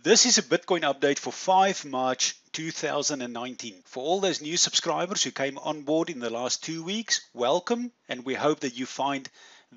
This is a Bitcoin update for 5 March 2019. For all those new subscribers who came on board in the last 2 weeks, welcome, and we hope that you find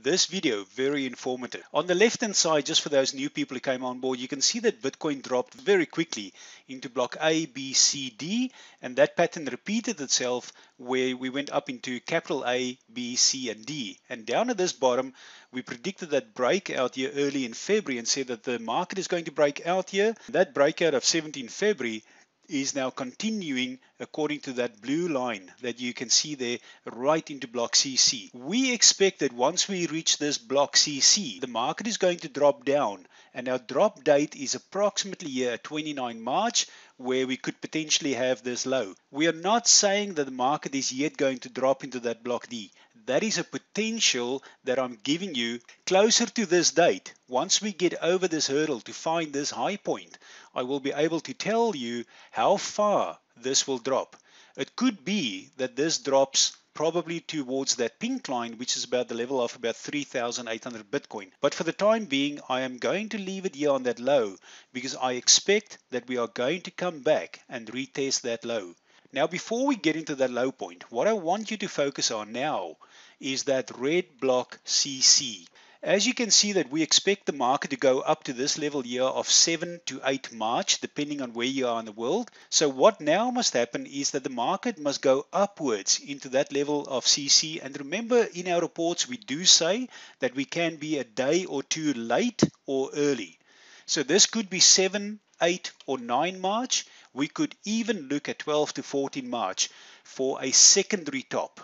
this video very informative. On the left hand side, just for those new people who came on board, you can see that Bitcoin dropped very quickly into block A, B, C, D, and that pattern repeated itself where we went up into capital A, B, C, and D. And down at this bottom, we predicted that breakout here early in February and said that the market is going to break out here. That breakout of 17 February is now continuing according to that blue line that you can see there right into block CC. We expect that once we reach this block CC, the market is going to drop down, and our drop date is approximately here 29 March, where we could potentially have this low. We are not saying that the market is yet going to drop into that block D. That is a potential that I'm giving you closer to this date. Once we get over this hurdle to find this high point, I will be able to tell you how far this will drop. It could be that this drops probably towards that pink line, which is about the level of about 3,800 Bitcoin. But for the time being, I am going to leave it here on that low because I expect that we are going to come back and retest that low. Now, before we get into that low point, what I want you to focus on now is that red block CC. As you can see that we expect the market to go up to this level here of 7 to 8 March, depending on where you are in the world. So what now must happen is that the market must go upwards into that level of CC. And remember, in our reports, we do say that we can be a day or two late or early. So this could be 7, 8, or 9 March. We could even look at 12 to 14 March for a secondary top.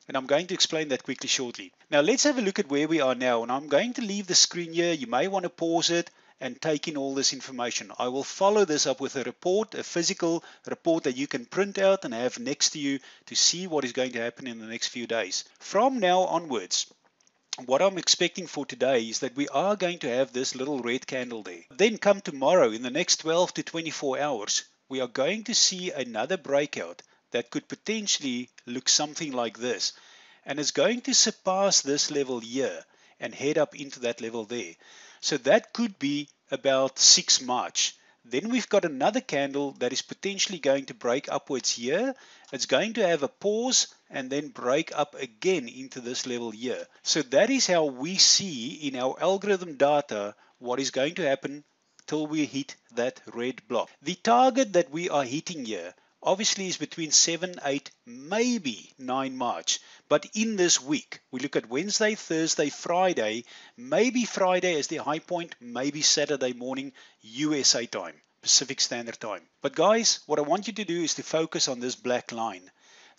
And I'm going to explain that quickly shortly. Now let's have a look at where we are now. And I'm going to leave the screen here. You may want to pause it and take in all this information. I will follow this up with a report, a physical report that you can print out and have next to you to see what is going to happen in the next few days. From now onwards, what I'm expecting for today is that we are going to have this little red candle there. Then come tomorrow, in the next 12 to 24 hours, we are going to see another breakout that could potentially look something like this. And it's going to surpass this level here and head up into that level there. So that could be about 6 March. Then we've got another candle that is potentially going to break upwards here. It's going to have a pause and then break up again into this level here. So that is how we see in our algorithm data what is going to happen till we hit that red block. The target that we are hitting here obviously is between 7, 8, maybe 9 March. But in this week, we look at Wednesday, Thursday, Friday, maybe Friday as the high point, maybe Saturday morning USA time, Pacific Standard Time. But guys, what I want you to do is to focus on this black line.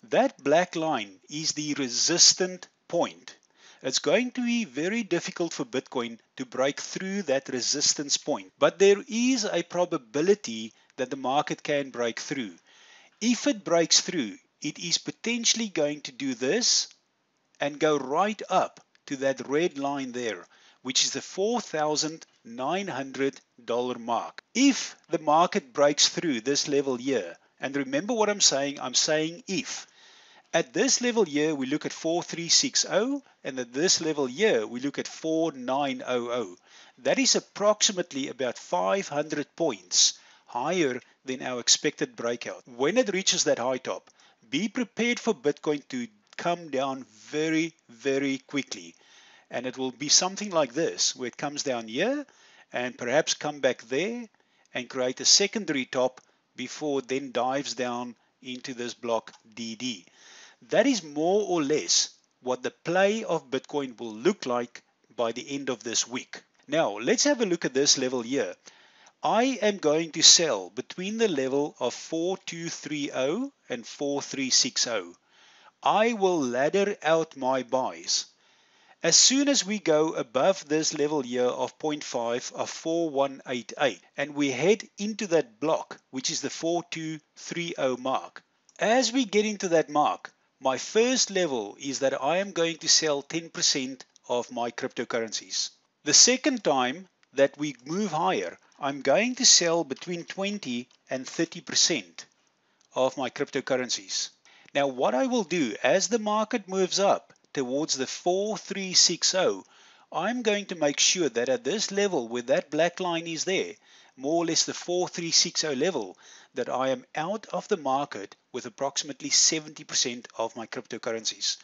That black line is the resistant point. It's going to be very difficult for Bitcoin to break through that resistance point. But there is a probability that the market can break through. If it breaks through, it is potentially going to do this and go right up to that red line there, which is the $4,900 mark. If the market breaks through this level here, and remember what I'm saying if. At this level here, we look at 4360, and at this level here, we look at 4900. That is approximately about 500 points higher than our expected breakout. When it reaches that high top, be prepared for Bitcoin to come down very, very quickly. And it will be something like this, where it comes down here and perhaps come back there and create a secondary top before it then dives down into this block DD. That is more or less what the play of Bitcoin will look like by the end of this week. Now, let's have a look at this level here. I am going to sell between the level of 4230 and 4360. I will ladder out my buys. As soon as we go above this level here of 0.5 of 4188 and we head into that block, which is the 4230 mark. As we get into that mark, my first level is that I am going to sell 10% of my cryptocurrencies. The second time that we move higher, I'm going to sell between 20 and 30% of my cryptocurrencies. Now what I will do as the market moves up towards the 4360, I'm going to make sure that at this level where that black line is there, more or less the 4360 level, that I am out of the market with approximately 70% of my cryptocurrencies.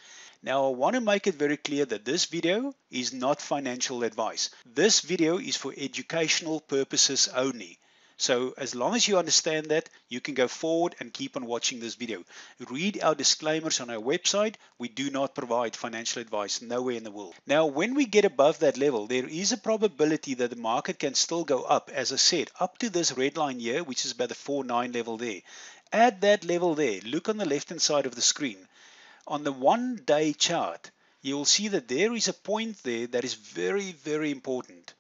Now I want to make it very clear that this video is not financial advice. This video is for educational purposes only. So as long as you understand that, you can go forward and keep on watching this video. Read our disclaimers on our website. We do not provide financial advice, nowhere in the world. Now, when we get above that level, there is a probability that the market can still go up, as I said, up to this red line here, which is about the 49 level there. At that level there, look on the left-hand side of the screen. On the 1-day chart, you will see that there is a point there that is very, very important.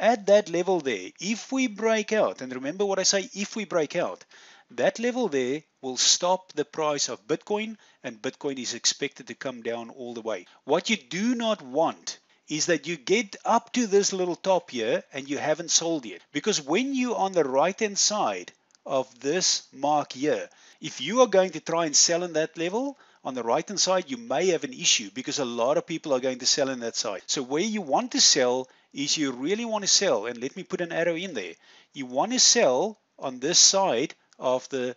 At that level there, if we break out, and remember what I say, if we break out, that level there will stop the price of Bitcoin, and Bitcoin is expected to come down all the way. What you do not want is that you get up to this little top here and you haven't sold yet. Because when you're on the right-hand side of this mark here, if you are going to try and sell in that level, on the right hand side, you may have an issue because a lot of people are going to sell in that side. So where you want to sell is you really want to sell, and let me put an arrow in there. You want to sell on this side of the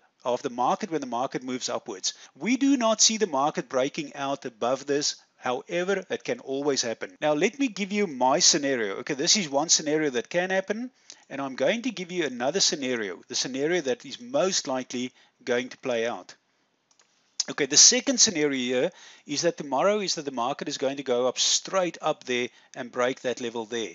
market when the market moves upwards. We do not see the market breaking out above this. However, it can always happen. Now let me give you my scenario. Okay, this is one scenario that can happen, and I'm going to give you another scenario, the scenario that is most likely going to play out. Okay, the second scenario here is that tomorrow is that the market is going to go up straight up there and break that level there.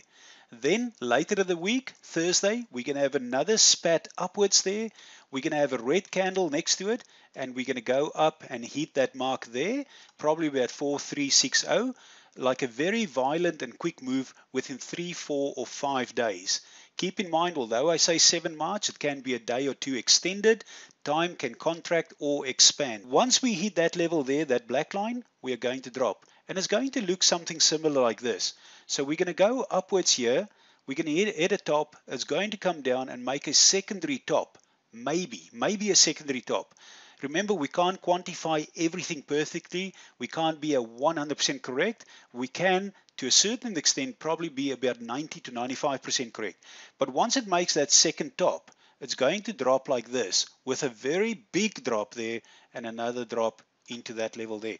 Then later in the week, Thursday, we're going to have another spat upwards there. We're going to have a red candle next to it, and we're going to go up and hit that mark there, probably about 4360, like a very violent and quick move within 3, 4, or 5 days. Keep in mind, although I say 7 March, it can be a day or two extended. Time can contract or expand. Once we hit that level there, that black line, we are going to drop. And it's going to look something similar like this. So we're going to go upwards here. We're going to hit a top. It's going to come down and make a secondary top. Maybe a secondary top. Remember, we can't quantify everything perfectly. We can't be 100% correct. We can, to a certain extent, probably be about 90 to 95% correct. But once it makes that second top, it's going to drop like this with a very big drop there and another drop into that level there.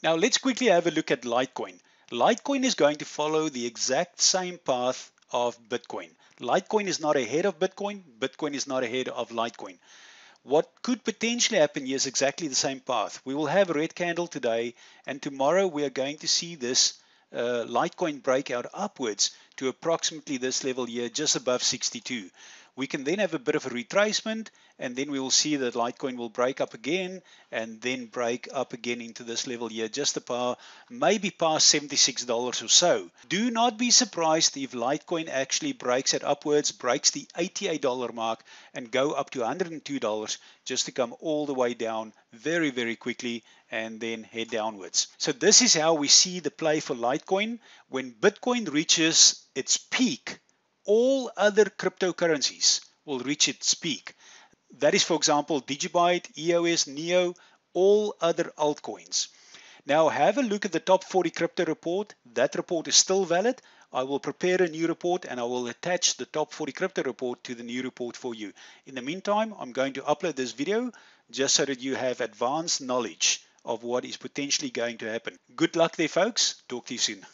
Now let's quickly have a look at Litecoin. Litecoin is going to follow the exact same path of Bitcoin. Litecoin is not ahead of Bitcoin. Bitcoin is not ahead of Litecoin. What could potentially happen here is exactly the same path. We will have a red candle today, and tomorrow we are going to see this Litecoin break out upwards to approximately this level here, just above 62. We can then have a bit of a retracement, and then we will see that Litecoin will break up again and then break up again into this level here, just about maybe past $76 or so. Do not be surprised if Litecoin actually breaks it upwards, breaks the $88 mark and go up to $102, just to come all the way down very, very quickly and then head downwards. So this is how we see the play for Litecoin. When Bitcoin reaches its peak, all other cryptocurrencies will reach its peak. That is, for example, Digibyte, EOS, NEO, all other altcoins. Now have a look at the top 40 crypto report. That report is still valid. I will prepare a new report and I will attach the top 40 crypto report to the new report for you. In the meantime, I'm going to upload this video just so that you have advanced knowledge of what is potentially going to happen. Good luck there, folks. Talk to you soon.